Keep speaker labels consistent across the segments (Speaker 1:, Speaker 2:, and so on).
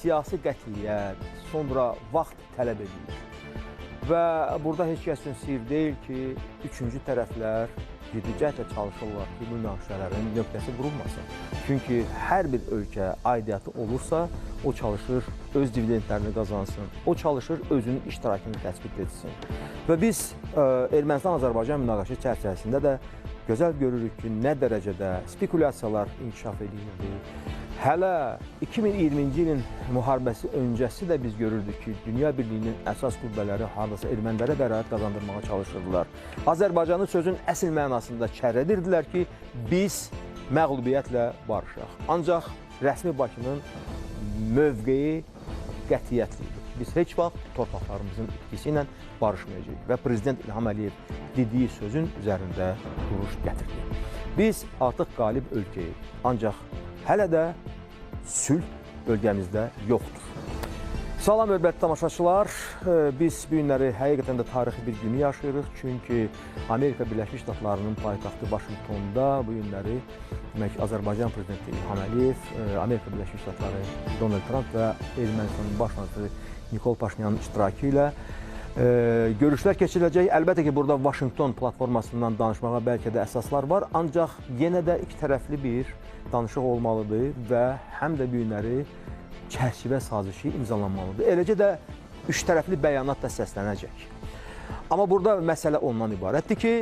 Speaker 1: siyasi qətiyyət, sonra vaxt tələb edilir. Və burada heç kəsin sir deyil ki, üçüncü tərəflər ciddi çalışırlar ki, münaqişələrin nöqtəsi qurulmasın. Çünki hər bir ölkə aidiyyatı olursa, o çalışır öz dividendlərini qazansın, o çalışır özünün iştirakını təsbit etsin. Və biz Ermənistan-Azərbaycan münaqişəsi çərçivəsində də gözəl görürük ki, nə dərəcədə spekulyasiyalar inkişaf edirdi. Hələ 2020-ci ilin müharibəsi öncəsi də biz görürdük ki, Dünya Birliyinin əsas qüvvələri hardasa ermənilərə bəraət qazandırmağa çalışırdılar. Azərbaycanı sözün əsl mənasında çərədirdilər ki, biz məğlubiyyətlə barışaq. Ancaq rəsmi Bakının mövqeyi qətiyyətlidir. Biz heç vaxt torpaqlarımızın itkisi ilə barışmayacağıq və Prezident İlham Əliyev dediyi sözün üzərində duruş gətirdi. Biz artıq qalib ölkəyik, ancaq hələ də sülh bölgəmizdə yoxdur. Salam hörmətli tamaşaçılar, biz bu günləri həqiqətən də tarixi bir günü yaşayırıq. Çünki Amerika Birləşmiş Ştatlarının paytaxtı Vaşinqtonda bu günləri Azərbaycan Prezidenti İlham Əliyev, Amerika Birləşmiş Ştatları Donald Trump və Ermənistanın baş naziri Nikol Paşinyanın iştirakı ilə görüşlər keçiriləcək. Əlbəttə ki, burada Vaşinqton platformasından danışmağa bəlkə də əsaslar var, ancaq yenə də iki tərəfli bir danışıq olmalıdır və həm də bu günləri çərçivə sazişi imzalanmalıdır. Eləcə də üç tərəfli bəyanat da səslənəcək. Amma burada məsələ ondan ibarətdir ki,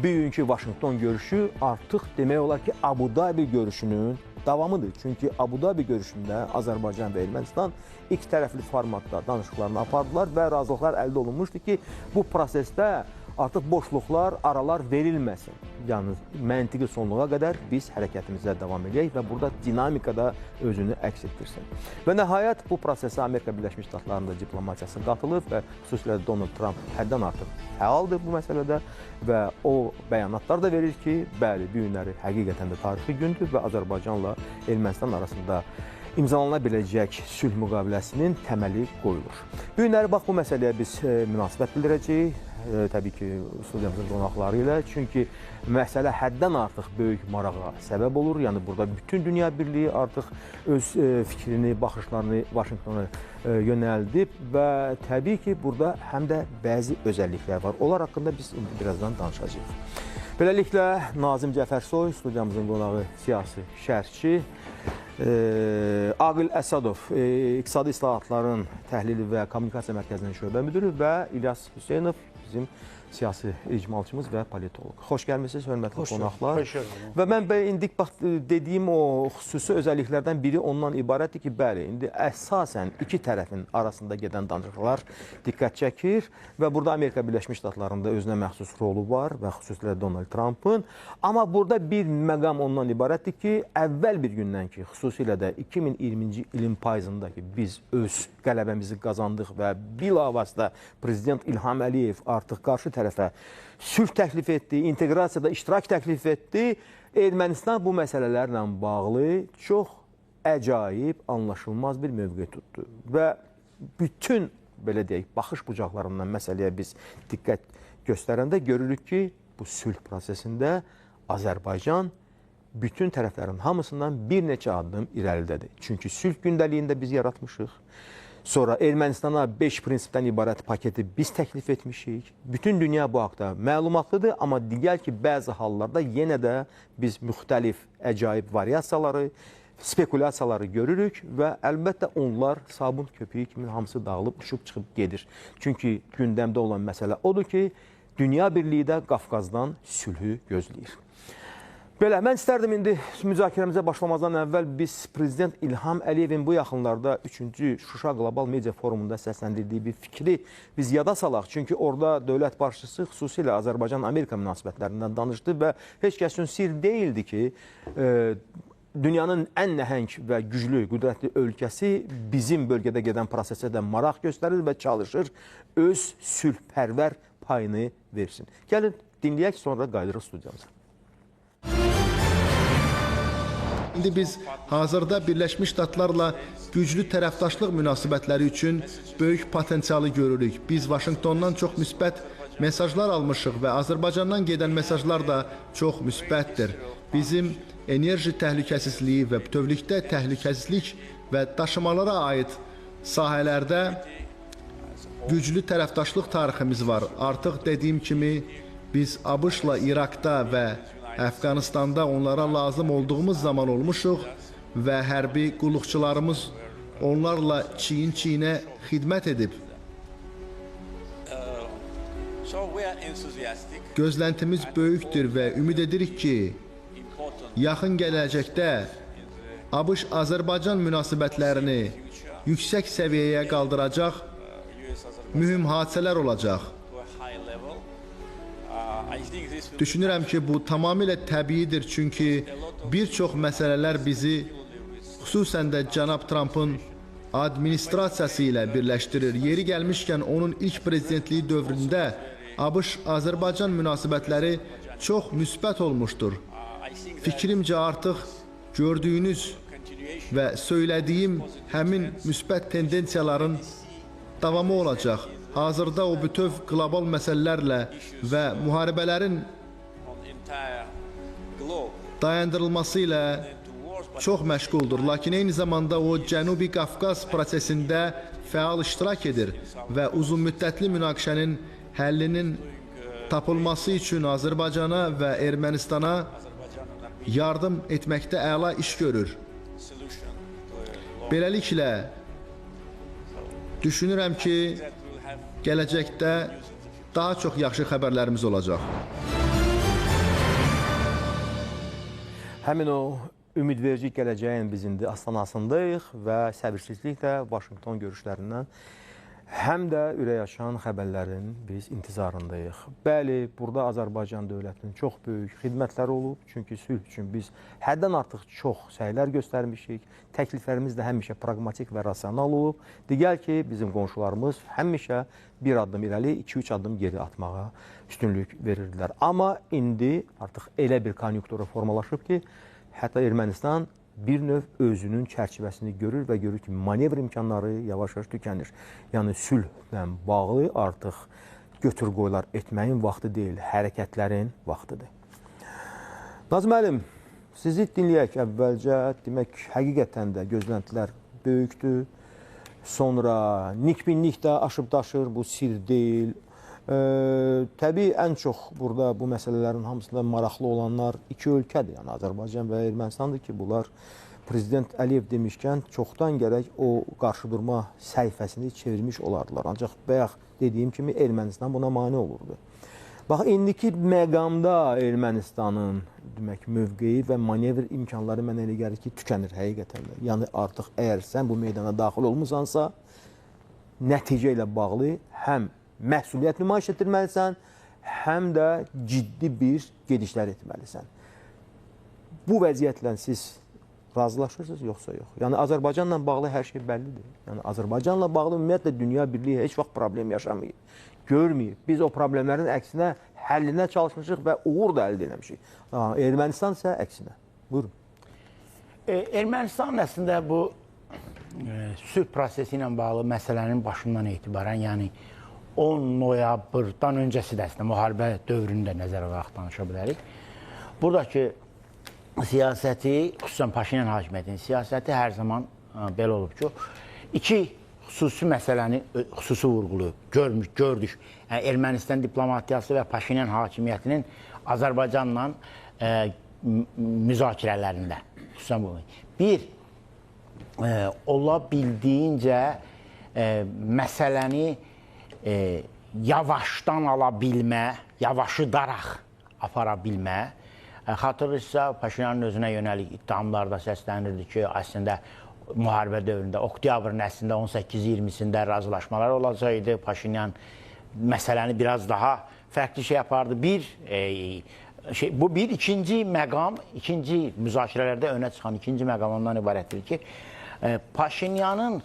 Speaker 1: bugünkü Vaşinqton görüşü artıq demək olar ki, Abu Dhabi görüşünün davamıdır. Çünki Abu Dhabi görüşündə Azərbaycan və Ermənistan iki tərəfli formatda danışıqlarını apardılar və razılıqlar əldə olunmuşdur ki, bu prosesdə artıq boşluqlar, aralar verilməsin. Yəni, məntiqi sonluğa qədər biz hərəkətimizə davam edək və burada dinamika da özünü əks etdirsin. Və nəhayət, bu prosesə Amerika Birləşmiş Ştatlarının da diplomatiyası qatılıb və xüsusilə Donald Trump həddən artıq fəaldır bu məsələdə və o bəyanatlar da verir ki, bəli, bu günləri həqiqətən də tarixi gündür və Azərbaycanla Ermənistan arasında imzalana biləcək sülh müqaviləsinin təməli qoyulur. Bu günləri bax, bu məsələyə biz münasibət bildirəcəyik. Təbii ki, studiyamızın qonaqları ilə. Çünki məsələ həddən artıq böyük marağa səbəb olur. Yəni, burada bütün dünya birliyi artıq öz fikrini, baxışlarını Vaşinqtona yönəldib və təbii ki, burada həm də bəzi özəlliklər var. Onlar haqqında biz birazdan danışacağıq. Beləliklə, Nazim Cəfərsoy, studiyamızın qonağı siyasi şərhçi, Aqil Əsədov, İqtisadi İslahatların Təhlili və Kommunikasiya Mərkəzinin şöbə müdürü və İlyas Hüseynov, bizim siyasi icmalçımız və politoloq. Xoş gəlmişsiniz, hörmətli qonaqlar. Və mən indi dediyim o xüsusi özəlliklərdən biri ondan ibarətdir ki, bəli, indi əsasən iki tərəfin arasında gedən danışıqlar diqqət çəkir və burada Amerika Birləşmiş Ştatlarında özünə məxsus rolu var və xüsusilə Donald Trump'ın. Amma burada bir məqam ondan ibarətdir ki, əvvəl bir gündən ki, xüsusilə də 2020-ci ilin payızında ki, biz öz qələbəmizi qazandıq və bilavasitə Prezident İlham Əliyev artıq qarşı tərəfə sülh təklif etdi, inteqrasiyada iştirak təklif etdi. Ermənistan bu məsələlərlə bağlı çox əcaib, anlaşılmaz bir mövqe tutdu. Və bütün, belə deyək, baxış bucaqlarından məsələyə biz diqqət göstərəndə görürük ki, bu sülh prosesində Azərbaycan bütün tərəflərin hamısından bir neçə addım irəlidədir. Çünki sülh gündəliyində biz yaratmışıq. Sonra Ermənistana 5 prinsipdən ibarət paketi biz təklif etmişik. Bütün dünya bu haqda məlumatlıdır, amma digər ki, bəzi hallarda yenə də biz müxtəlif əcaib variasiyaları, spekulyasiyaları görürük və əlbəttə onlar sabun köpüyü kimi hamısı dağılıb, uçub çıxıb gedir. Çünki gündəmdə olan məsələ odur ki, Dünya Birliyi də Qafqazdan sülhü gözləyir. Belə, mən istərdim indi müzakirəmizə başlamazdan əvvəl biz Prezident İlham Əliyevin bu yaxınlarda 3-cü Şuşa Qlobal Media Forumunda səsləndirdiyi bir fikri biz yada salaq. Çünki orada dövlət başçısı xüsusilə Azərbaycan-Amerika münasibətlərindən danışdı və heç kəsin sir deyildi ki, dünyanın ən nəhəng və güclü, qüdrətli ölkəsi bizim bölgədə gedən prosesə də maraq göstərir və çalışır öz sülhpərvər payını versin. Gəlin, dinləyək, sonra qayıdırıq studiyamıza.
Speaker 2: İndi biz hazırda Birləşmiş Ştatlarla güclü tərəfdaşlıq münasibətləri üçün böyük potensialı görürük. Biz Vaşinqtondan çox müsbət mesajlar almışıq və Azərbaycandan gedən mesajlar da çox müsbətdir. Bizim enerji təhlükəsizliyi və bütövlükdə təhlükəsizlik və daşımalara aid sahələrdə güclü tərəfdaşlıq tariximiz var. Artıq dediyim kimi biz ABŞ-la İraqda və Əfqanistanda onlara lazım olduğumuz zaman olmuşuq və hərbi qulluqçularımız onlarla çiyin-çiyinə xidmət edib. Gözləntimiz böyükdür və ümid edirik ki, yaxın gələcəkdə ABŞ-Azərbaycan münasibətlərini yüksək səviyyəyə qaldıracaq mühüm hadisələr olacaq. Düşünürəm ki, bu tamamilə təbiidir, çünki bir çox məsələlər bizi, xüsusən də cənab Trumpın administrasiyası ilə birləşdirir. Yeri gəlmişkən, onun ilk prezidentliyi dövründə ABŞ-Azərbaycan münasibətləri çox müsbət olmuşdur. Fikrimcə artıq gördüyünüz və söylədiyim həmin müsbət tendensiyaların davamı olacaq. Hazırda o bütöv qlobal məsələlərlə və müharibələrin dayandırılması ilə çox məşğuldur. Lakin eyni zamanda o Cənubi Qafqaz prosesində fəal iştirak edir və uzunmüddətli münaqişənin həllinin tapılması üçün Azərbaycana və Ermənistana yardım etməkdə əla iş görür. Beləliklə, düşünürəm ki, gələcəkdə daha çox yaxşı xəbərlərimiz olacaq.
Speaker 1: Həmin o ümidverici gələcəyin biz indi astanasındayıq və səbirsizliklə Vaşinqton görüşlərindən həm də ürək açan xəbərlərin biz intizarındayıq. Bəli, burada Azərbaycan dövlətinin çox böyük xidmətləri olub. Çünki sülh üçün biz həddən artıq çox səylər göstərmişik. Təkliflərimiz də həmişə praqmatik və rasional olub. Digər ki, bizim qonşularımız həmişə bir addım irəli, 2-3 addım geri atmağa üstünlük verirdilər. Amma indi artıq elə bir konjunktura formalaşıb ki, hətta Ermənistan bir növ özünün çərçivəsini görür və görür ki, manevr imkanları yavaş-yavaş tükənir. Yəni, sülhlə bağlı artıq götür-qoylar etməyin vaxtı deyil, hərəkətlərin vaxtıdır. Nazım müəllim, sizi dinləyək əvvəlcə. Demək, həqiqətən də gözləntilər böyükdür. Sonra nikbinlik də aşıb-daşır, bu sir deyil. Təbii, ən çox burada bu məsələlərin hamısında maraqlı olanlar iki ölkədir, yəni Azərbaycan və Ermənistandır ki, bunlar Prezident Əliyev demişkən çoxdan gərək o qarşıdurma səhifəsini çevirmiş olardılar. Ancaq bayaq dediyim kimi Ermənistan buna mane olurdu. Bax, indiki məqamda Ermənistanın demək, mövqeyi və manevr imkanları mənə elə gəlir ki, tükənir həqiqətən də. Yəni, artıq əgər sən bu meydana daxil olmusansa, nəticə ilə bağlı həm məsuliyyət nümayiş etdirməlisən, həm də ciddi bir gedişlər etməlisən. Bu vəziyyətlə siz razılaşırsınız, yoxsa yox? Yəni, Azərbaycanla bağlı hər şey bəllidir. Yəni, Azərbaycanla bağlı ümumiyyətlə dünya birliyi heç vaxt problem yaşamayıb, görməyib. Biz o problemlərin əksinə, həllinə çalışmışıq və uğur da əldə eləmişik. Ermənistan isə əksinə. Buyurun.
Speaker 3: Ermənistan əslində bu sülh prosesi ilə bağlı məsələnin başından etibarən, yəni 10 noyabrdan öncəsi də əslində müharibə dövrünü də nəzərə alaraq danışa bilərik. Buradakı siyasəti, xüsusən Paşinyan hakimiyyətinin siyasəti hər zaman belə olub ki, iki xüsusi məsələni xüsusi vurğulayıb, gördük. Yəni, Ermənistan diplomatiyası və Paşinyan hakimiyyətinin Azərbaycanla müzakirələrində. Xüsusən bu. Bir, ola bildiyincə məsələni yavaşdan ala bilmə, yavaşıdaraq apara bilmə. Xatırlayırsa, Paşinyanın özünə yönəlik ittihamlarda səslənirdi ki, əslində müharibə dövründə, oktyabrın əslində 18-20-sində razılaşmalar olacaqdı. Paşinyan məsələni biraz daha fərqli şey yapardı. Bu bir ikinci məqam, ikinci müzakirələrdə önə çıxan ikinci məqam ondan ibarətdir ki, Paşinyanın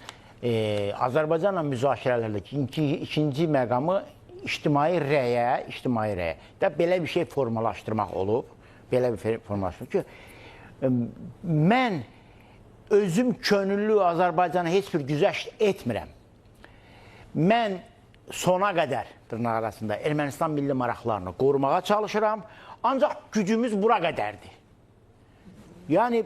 Speaker 3: Azərbaycanla müzakirələrdəki ikinci məqamı ictimai rəyə belə bir şey formalaşdırmaq olub. Belə bir şey formalaşdırmaq ki, mən özüm könüllü Azərbaycana heç bir güzəşt etmirəm. Mən sona qədər, dırnaq arasında, Ermənistan milli maraqlarını qorumağa çalışıram, ancaq gücümüz bura qədərdir. Yəni,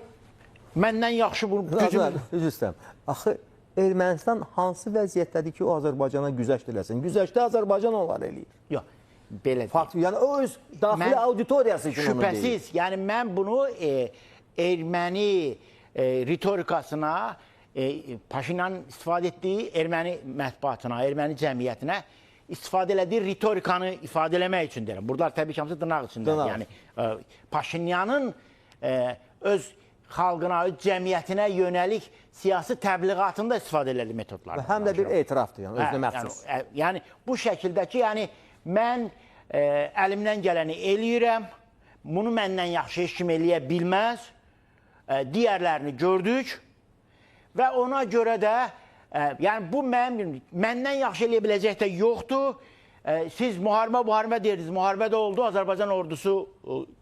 Speaker 3: Məndən yaxşı bu gücüm...
Speaker 1: Üzr istəyirəm. Axı Ermənistan hansı vəziyyətdədir ki, o Azərbaycana güzəşt eləsin? Güzəştdə Azərbaycan onlar eləyir.
Speaker 3: Yox, belə deyil.
Speaker 1: Fakt, yəni o öz daxili auditoriyası üçün onu deyir.
Speaker 3: Şübhəsiz, yəni mən bunu erməni ritorikasına, Paşinyanın istifadə etdiyi erməni mətbuatına, erməni cəmiyyətinə istifadə elədiyi ritorikanı ifadə eləmək üçün deyirəm. Burada təbii ki, hamısı dırnaq içindədir. Yəni, Paşinyanın öz xalqına, öz cəmiyyətinə yönəlik siyasi təbliğatında istifadə elədiyi metodlardır.
Speaker 1: Həm də bir etirafdır, yəni özünə məxsus.
Speaker 3: Yəni, bu şəkildəki, yəni, mən əlimdən gələni eləyirəm, bunu məndən yaxşı heç kim eləyə bilməz, digərlərini gördük və ona görə də, yəni, bu məndən yaxşı eləyə biləcək də yoxdur. Siz müharibə deyirdiniz, müharibə də oldu, Azərbaycan ordusu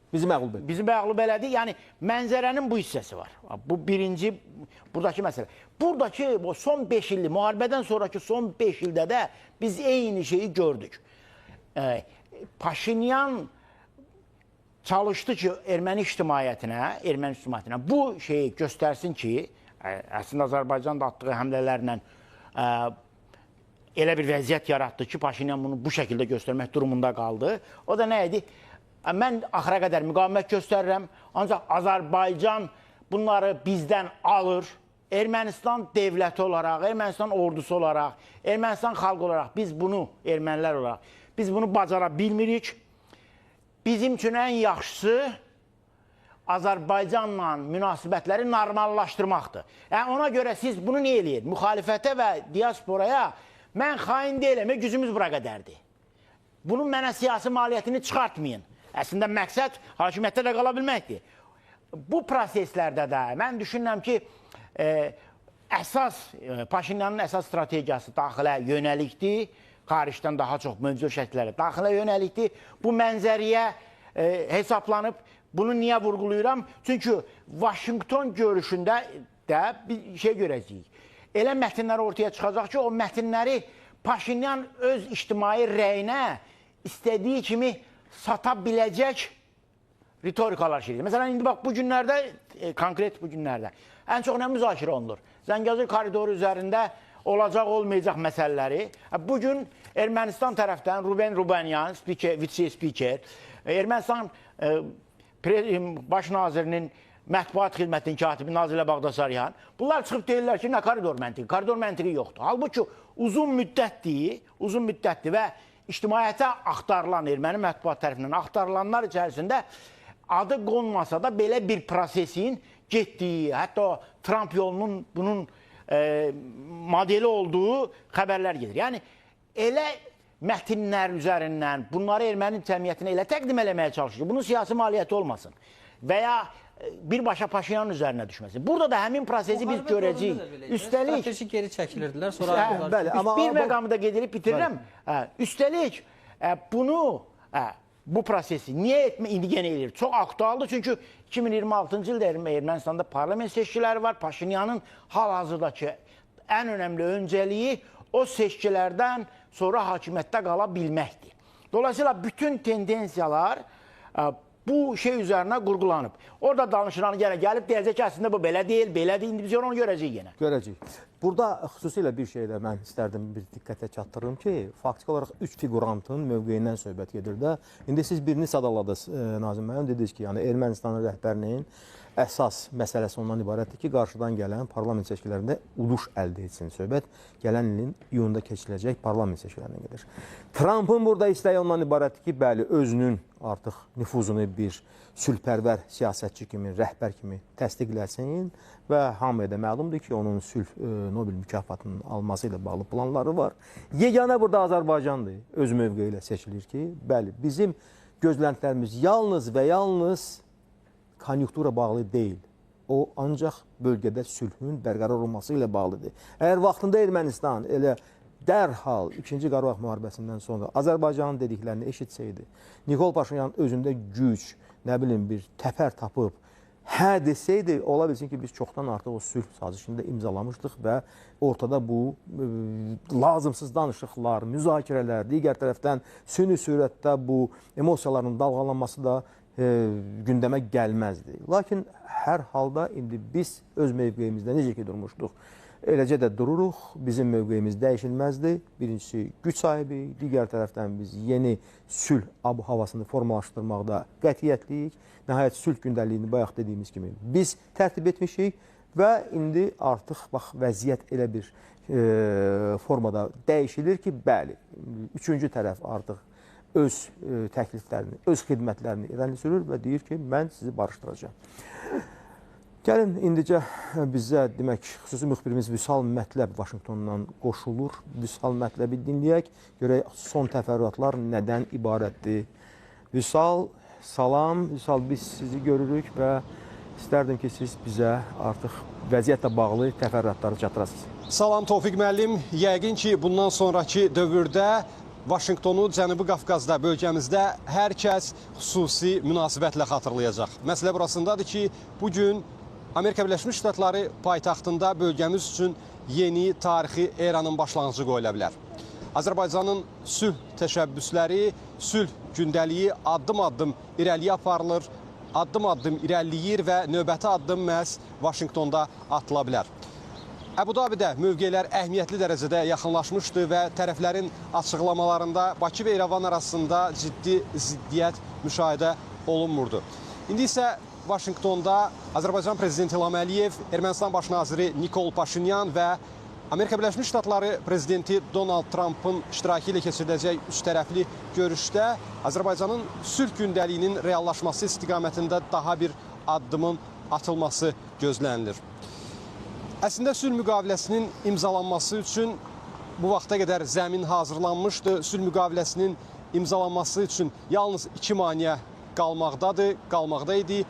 Speaker 1: bizi məğlub edir.
Speaker 3: Bizi məğlub elədi. Yəni, mənzərənin bu hissəsi var. Bu birinci, buradakı məsələ. Buradakı son 5 illik, müharibədən sonraki son 5 ildə də biz eyni şeyi gördük. Paşinyan çalışdı ki, erməni ictimaiyyətinə bu şeyi göstərsin ki, əslində Azərbaycan da atdığı həmlələrlə elə bir vəziyyət yaratdı ki, Paşinyan bunu bu şəkildə göstərmək durumunda qaldı. O da nə idi? Mən axıra qədər müqavimət göstərirəm, ancaq Azərbaycan bunları bizdən alır. Ermənistan devləti olaraq, Ermənistan ordusu olaraq, Ermənistan xalqı olaraq biz bunu, ermənilər olaraq, biz bunu bacara bilmirik. Bizim üçün ən yaxşısı Azərbaycanla münasibətləri normallaşdırmaqdır. Yəni, ona görə siz bunu nə eləyir? Müxalifətə və diasporaya mən xain deyiləm, gücümüz bura qədərdir. Bunun mənə siyasi maliyyətini çıxartmayın. Əslində, məqsəd hakimiyyətdə də qala bilməkdir. Bu proseslərdə də mən düşünürəm ki, Paşinyanın əsas strategiyası daxilə yönəlikdir, xaricdən daha çox mövcud şəkillərə daxilə yönəlikdir. Bu mənzəriyə hesablanıb, bunu niyə vurğulayıram? Çünki Vaşinqton görüşündə də bir şey görəcəyik. Elə mətinlər ortaya çıxacaq ki, o mətinləri Paşinyan öz ictimai rəyinə istədiyi kimi sata biləcək ritorikalar şirir. Məsələn, indi bax, bu günlərdə, konkret bu günlərdə ən çox nə müzakirə olunur? Zəngəzur koridoru üzərində olacaq, olmayacaq məsələləri. Bugün Ermənistan tərəfdən Ruben Rubenyan, vitse-spiker, Ermənistan baş nazirinin mətbuat xidmətinin katibi Nazilə Bağdasaryan, bunlar çıxıb deyirlər ki, nə koridor məntiqi? Koridor məntiqi yoxdur. Halbuki uzun müddətdir və ictimaiyyətə axtarılan, erməni mətbuat tərəfindən axtarılanlar içərisində adı qonmasa da belə bir prosesin getdiyi, hətta Trump yolunun bunun modeli olduğu xəbərlər gedir. Yəni, elə mətinlər üzərindən bunları erməni cəmiyyətinə elə təqdim eləməyə çalışır ki, bunun siyasi maliyyəti olmasın və ya birbaşa Paşinyanın üzərinə düşməsin. Burada da həmin prosesi biz görəcəyik. Üstəlik...
Speaker 4: Stratejik geri çəkilirdilər, sonra...
Speaker 3: Bir məqamı da qedirib bitirirəm. Üstəlik, bu prosesi niyə indi yenə eləyir? Çox aktualdır, çünki 2026-cı ildə Ermənistanda parlament seçkiləri var. Paşinyanın hal-hazırdakı ən önəmli öncəliyi o seçkilərdən sonra hakimiyyətdə qala bilməkdir. Dolayısıyla bütün tendensiyalar bu şey üzərinə qurgulanıb. Orada danışılan gəlib deyəcək ki, əslində bu belə deyil, belədir, indi biz onu görəcəyik yenə.
Speaker 1: Görəcəyik. Burada xüsusilə bir şey də mən istərdim bir diqqətə çatdırım ki, faktiki olaraq 3 figurantın mövqeyindən söhbət gedir də. İndi siz birini sadaladınız, Nazim müəllim, dediniz ki, yəni Ermənistanın rəhbərinin əsas məsələsi ondan ibarətdir ki, qarşıdan gələn parlament seçkilərində uduş əldə etsin. Söhbət gələn ilin iyunda keçiriləcək parlament seçkilərinə gedir. Trumpın burada istəyi ondan ibarətdir ki, bəli, özünün artıq nüfuzunu bir sülhpərvər siyasətçi kimi, rəhbər kimi təsdiqləsin və hamıya da məlumdur ki, onun sülh Nobel mükafatının alması ilə bağlı planları var. Yeganə burada Azərbaycandır, öz mövqeyi ilə seçilir ki, bəli, bizim gözləntilərimiz yalnız və yalnız konjunktura bağlı deyil. O, ancaq bölgədə sülhün bərqərar olması ilə bağlıdır. Əgər vaxtında Ermənistan elə dərhal 2-ci Qarabağ müharibəsindən sonra Azərbaycanın dediklərini eşitsəydi, Nikol Paşinyan özündə güc, nə bilim, bir təpər tapıb, hə desəydi, ola bilsin ki, biz çoxdan artıq o sülh sazişində imzalamışdıq və ortada bu lazımsız danışıqlar, müzakirələr, digər tərəfdən süni sürətdə bu emosiyaların dalğalanması da gündəmə gəlməzdi. Lakin hər halda indi biz öz mövqeyimizdə necə ki durmuşduq, eləcə də dururuq. Bizim mövqeyimiz dəyişilməzdir. Birincisi güc sahibi, digər tərəfdən biz yeni sülh havasını formalaşdırmaqda qətiyyətliyik. Nəhayət sülh gündəliyini bayaq dediyimiz kimi biz tərtib etmişik və indi artıq bax vəziyyət elə bir formada dəyişilir ki, bəli, üçüncü tərəf artıq öz təkliflərini, öz xidmətlərini irəli sürür və deyir ki, mən sizi barışdıracağam. Gəlin, indicə bizə demək, xüsusi müxbirimiz Vüsal Mətləb Vaşinqtondan qoşulur. Vüsal Mətləbi dinləyək, görək son təfərrüatlar nədən ibarətdir. Vüsal, salam. Vüsal, biz sizi görürük və istərdim ki, siz bizə artıq vəziyyətlə bağlı təfərrüatları çatdırasınız.
Speaker 5: Salam Tofiq müəllim. Yəqin ki, bundan sonraki dövrdə Vaşinqtonu Cənubi Qafqazda, bölgəmizdə hər kəs xüsusi münasibətlə xatırlayacaq. Məsələ burasındadır ki, bugün Amerika Birləşmiş Ştatları paytaxtında bölgəmiz üçün yeni tarixi eranın başlanğıcı qoyula bilər. Azərbaycanın sülh təşəbbüsləri, sülh gündəliyi addım-addım irəliyə aparılır, addım-addım irəliləyir və növbəti addım məhz Vaşinqtonda atıla bilər. Əbu-Dabidə mövqelər əhəmiyyətli dərəcədə yaxınlaşmışdı və tərəflərin açıqlamalarında Bakı və İrəvan arasında ciddi ziddiyyət müşahidə olunmurdu. İndi isə Vaşinqtonda Azərbaycan Prezidenti İlham Əliyev, Ermənistan Baş naziri Nikol Paşinyan və Amerika Birləşmiş Ştatları Prezidenti Donald Trumpın iştirakı ilə keçiriləcək üçtərəfli görüşdə Azərbaycanın sülh gündəliyinin reallaşması istiqamətində daha bir addımın atılması gözlənilir. Əslində sülh müqaviləsinin imzalanması üçün bu vaxta qədər zəmin hazırlanmışdı. Sülh müqaviləsinin imzalanması üçün yalnız 2 maneə qalmaqda idi.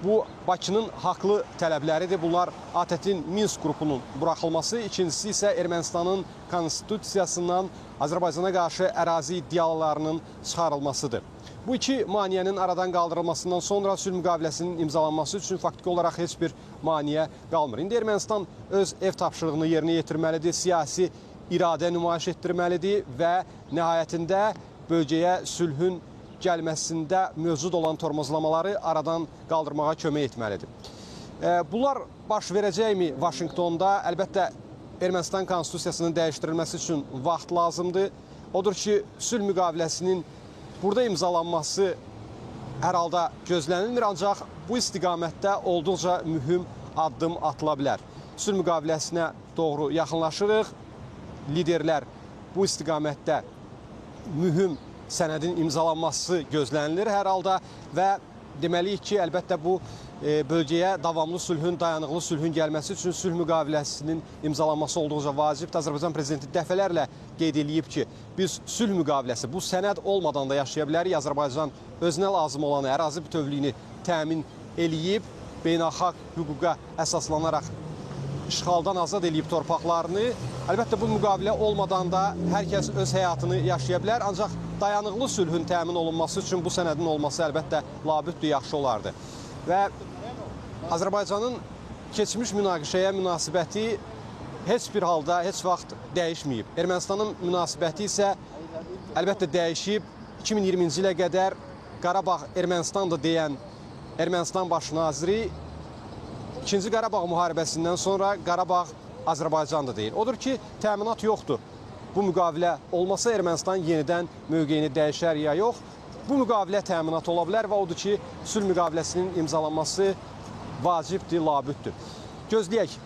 Speaker 5: Bu Bakının haqlı tələbləridir. Bunlar ATƏT-in Minsk qrupunun buraxılması, ikincisi isə Ermənistanın konstitusiyasından Azərbaycana qarşı ərazi iddialarının çıxarılmasıdır. Bu 2 maneənin aradan qaldırılmasından sonra sülh müqaviləsinin imzalanması üçün faktiki olaraq heç bir maneə qalmır. İndi Ermənistan öz ev tapşırığını yerinə yetirməlidir, siyasi iradə nümayiş etdirməlidir və nəhayətində bölgəyə sülhün gəlməsində mövcud olan tormozlamaları aradan qaldırmağa kömək etməlidir. Bunlar baş verəcəkmi Vaşinqtonda? Əlbəttə, Ermənistan konstitusiyasının dəyişdirilməsi üçün vaxt lazımdır. Odur ki, sülh müqaviləsinin burada imzalanması hər halda gözlənilmir, ancaq bu istiqamətdə olduqca mühüm addım atıla bilər. Sülh müqaviləsinə doğru yaxınlaşırıq. Liderlər bu istiqamətdə mühüm sənədin imzalanması gözlənilir hər halda və deməliyik ki, əlbəttə bu bölgəyə davamlı sülhün, dayanıqlı sülhün gəlməsi üçün sülh müqaviləsinin imzalanması olduqca vacibdir. Azərbaycan Prezidenti dəfələrlə qeyd edib ki, biz sülh müqaviləsi, bu sənəd olmadan da yaşaya bilərik. Azərbaycan özünə lazım olan ərazi bütövlüyünü təmin eləyib, beynəlxalq hüquqa əsaslanaraq işğaldan azad eləyib torpaqlarını. Əlbəttə, bu müqavilə olmadan da hər kəs öz həyatını yaşaya bilər. Ancaq dayanıqlı sülhün təmin olunması üçün bu sənədin olması əlbəttə labüddür, yaxşı olardı. Və Azərbaycanın keçmiş münaqişəyə münasibəti heç bir halda, heç vaxt dəyişməyib. Ermənistanın münasibəti isə əlbəttə dəyişib. 2020-ci ilə qədər Qarabağ Ermənistandır deyən Ermənistan baş naziri 2-ci Qarabağ müharibəsindən sonra Qarabağ Azərbaycandır deyir. Odur ki, təminat yoxdur. Bu müqavilə olmasa Ermənistan yenidən mövqeyini dəyişər ya yox. Bu müqavilə təminat ola bilər və odur ki, sülh müqaviləsinin imzalanması vacibdir, labüddür. Gözləyək,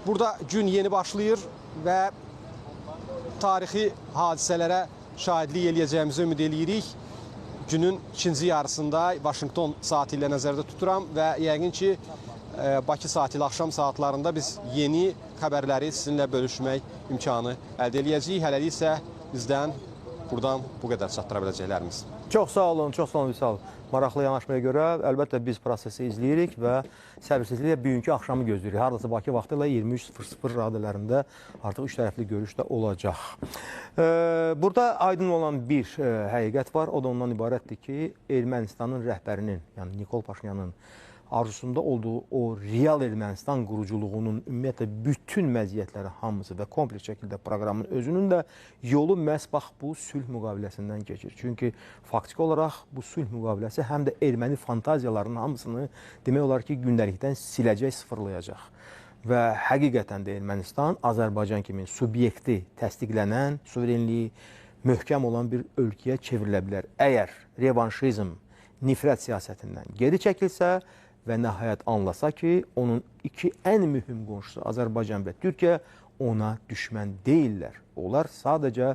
Speaker 5: burada gün yeni başlayır və tarixi hadisələrə şahidlik eləyəcəyimizi ümid eləyirik. Günün ikinci yarısında Vaşinqton saatı ilə nəzərdə tuturam və yəqin ki, Bakı saatı ilə axşam saatlarında biz yeni xəbərləri sizinlə bölüşmək imkanı əldə eləyəcəyik. Hələlik isə bizdən buradan bu qədər çatdıra biləcəklərimiz.
Speaker 1: Çox sağ olun, Vüsal. Maraqlı yanaşmaya görə əlbəttə biz prosesi izləyirik və səbirsizliklə bugünkü axşamı gözləyirik. Hardasa Bakı vaxtı ilə 23:00 radələrində artıq üç tərəfli görüş də olacaq. Burada aydın olan bir həqiqət var. O da ondan ibarətdir ki, Ermənistanın rəhbərinin, yəni Nikol Paşinyanın arzusunda olduğu o real Ermənistan quruculuğunun ümumiyyətlə bütün məziyyətləri hamısı və kompleks şəkildə proqramın özünün də yolu məhz bax bu sülh müqaviləsindən keçir. Çünki faktiki olaraq bu sülh müqaviləsi həm də erməni fantaziyalarının hamısını demək olar ki, gündəlikdən siləcək, sıfırlayacaq. Və həqiqətən də Ermənistan Azərbaycan kimi subyekti təsdiqlənən, suverenliyi möhkəm olan bir ölkəyə çevrilə bilər. Əgər revanşizm, nifrət siyasətindən geri çəkilsə və nəhayət anlasa ki, onun iki ən mühüm qonşusu Azərbaycan və Türkiyə ona düşmən deyillər. Onlar sadəcə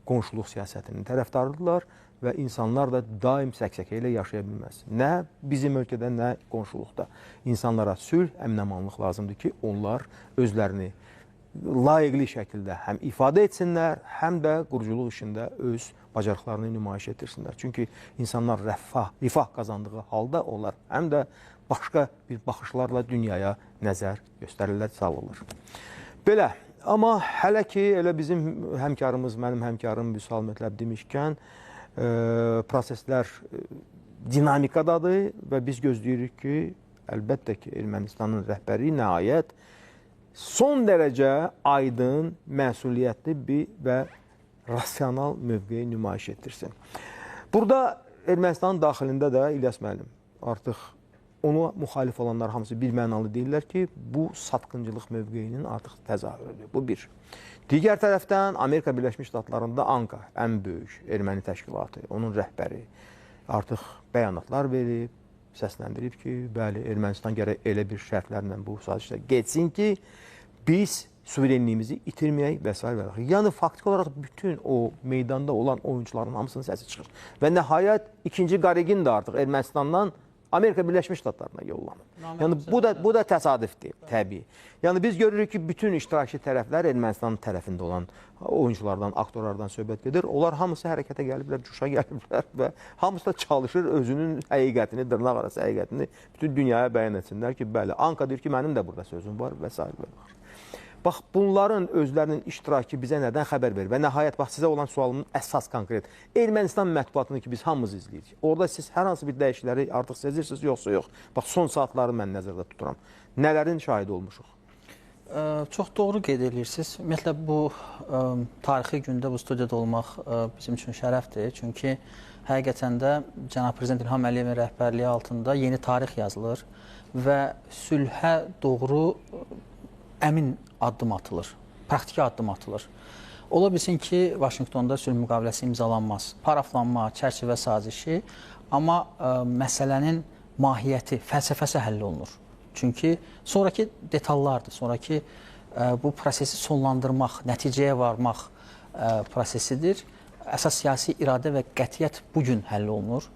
Speaker 1: qonşuluq siyasətinin tərəfdarıdırlar və insanlar da daim səksəkə ilə yaşaya bilməz. Nə bizim ölkədə, nə qonşuluqda. İnsanlara sülh, əmin-amanlıq lazımdır ki, onlar özlərini layiqli şəkildə həm ifadə etsinlər, həm də quruculuq işində öz bacarıqlarını nümayiş etdirsinlər. Çünki insanlar rifah qazandığı halda onlar həm də başqa bir baxışlarla dünyaya nəzər göstərirlər, salırlar. Belə, amma hələ ki, elə bizim həmkarımız, mənim həmkarım Vüsal Mətləb demişkən, proseslər dinamikadadır və biz gözləyirik ki, əlbəttə ki, Ermənistanın rəhbəri nəhayət son dərəcə aydın, məsuliyyətli və rasional mövqeyi nümayiş etdirsin. Burada Ermənistanın daxilində də İlyas müəllim artıq ona müxalif olanlar hamısı bir mənalı deyirlər ki, bu satqıncılıq mövqeyinin artıq təzahürüdür. Bu bir. Digər tərəfdən Amerika Birləşmiş Ştatlarında ANKA, ən böyük erməni təşkilatı, onun rəhbəri artıq bəyanatlar verib, səsləndirib ki, bəli, Ermənistan gərək elə bir şərtlərlə bu sazişdə geçsin ki, biz suverenliyimizi itirməyək və s. Yəni, faktiki olaraq bütün o meydanda olan oyuncuların hamısının səsi çıxır. Və nəhayət, ikinci Qaregin də artıq Ermənistandan Amerika Birləşmiş Ştatlarına yollanır. Yəni, bu da təsadüfdir, təbii. Yəni, biz görürük ki, bütün iştirakçı tərəflər Ermənistanın tərəfində olan oyunculardan, aktorlardan söhbət gedir. Onlar hamısı hərəkətə gəliblər, cuşa gəliblər və hamısı da çalışır özünün həqiqətini, dırnaq arası həqiqətini bütün dünyaya bəyan etsinlər ki, bəli, ANKA deyir ki, mənim də burada sözüm var və s. Bax, bunların özlərinin iştirakı bizə nədən xəbər verir? Və nəhayət, bax, sizə olan sualımın əsas konkret. Ermənistan mətbuatını ki, biz hamımız izləyirik. Orada siz hər hansı bir dəyişikləri artıq sezirsiniz, yoxsa yox. Bax, son saatları mən nəzərdə tuturam. Nələrin şahidi olmuşuq?
Speaker 4: Çox doğru qeyd edirsiniz. Ümumiyyətlə, bu tarixi gündə bu studiyada olmaq bizim üçün şərəfdir. Çünki həqiqətən də cənab Prezident İlham Əliyevin rəhbərliyi altında yeni tarix yazılır və sülhə doğru əmin addım atılır, praktiki addım atılır. Ola bilsin ki, Vaşinqtonda sülh müqaviləsi imzalanmaz, paraflanma, çərçivə sazişi, amma məsələnin mahiyyəti, fəlsəfəsi həll olunur. Çünki sonraki detallardır, sonraki bu prosesi sonlandırmaq, nəticəyə varmaq prosesidir. Əsas siyasi iradə və qətiyyət bugün həll olunur.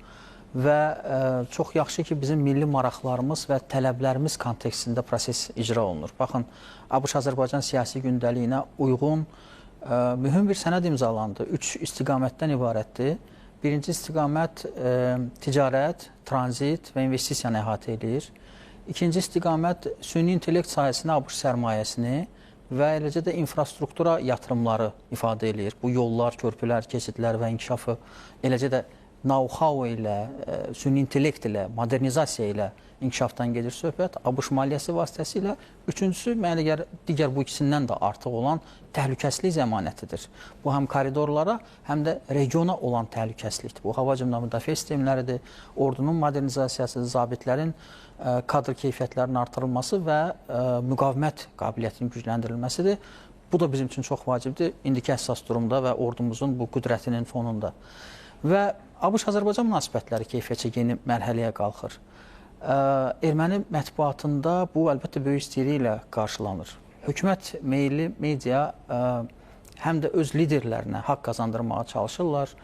Speaker 4: Və çox yaxşı ki, bizim milli maraqlarımız və tələblərimiz kontekstində proses icra olunur. Baxın, ABŞ-Azərbaycan siyasi gündəliyinə uyğun mühüm bir sənəd imzalandı. 3 istiqamətdən ibarətdir. Birinci istiqamət ticarət, tranzit və investisiyanı əhatə edir. İkinci istiqamət süni intellekt sahəsinə ABŞ sərmayəsini və eləcə də infrastruktura yatırımları ifadə edir. Bu yollar, körpülər, keçidlər və inkişafı eləcə də know-how ilə, süni intellekt ilə, modernizasiya ilə inkişafdan gedir söhbət. ABŞ maliyyəsi vasitəsilə. Üçüncüsü, mənə gəlir, digər bu ikisindən də artıq olan təhlükəsizlik zəmanətidir. Bu, həm koridorlara, həm də regiona olan təhlükəsizlikdir. Bu, hava cümlə müdafiə sistemləridir, ordunun modernizasiyası, zabitlərin kadr keyfiyyətlərinin artırılması və müqavimət qabiliyyətinin gücləndirilməsidir. Bu da bizim üçün çox vacibdir, indiki əsas durumda və ordumuzun bu qüdrətinin fonunda. Və ABŞ-Azərbaycan münasibətləri keyfiyyətcə yeni mərhələyə qalxır. Erməni mətbuatında bu, əlbəttə, böyük istəyi ilə qarşılanır. Hökumət meyilli media həm də öz liderlərinə haqq qazandırmağa çalışırlar.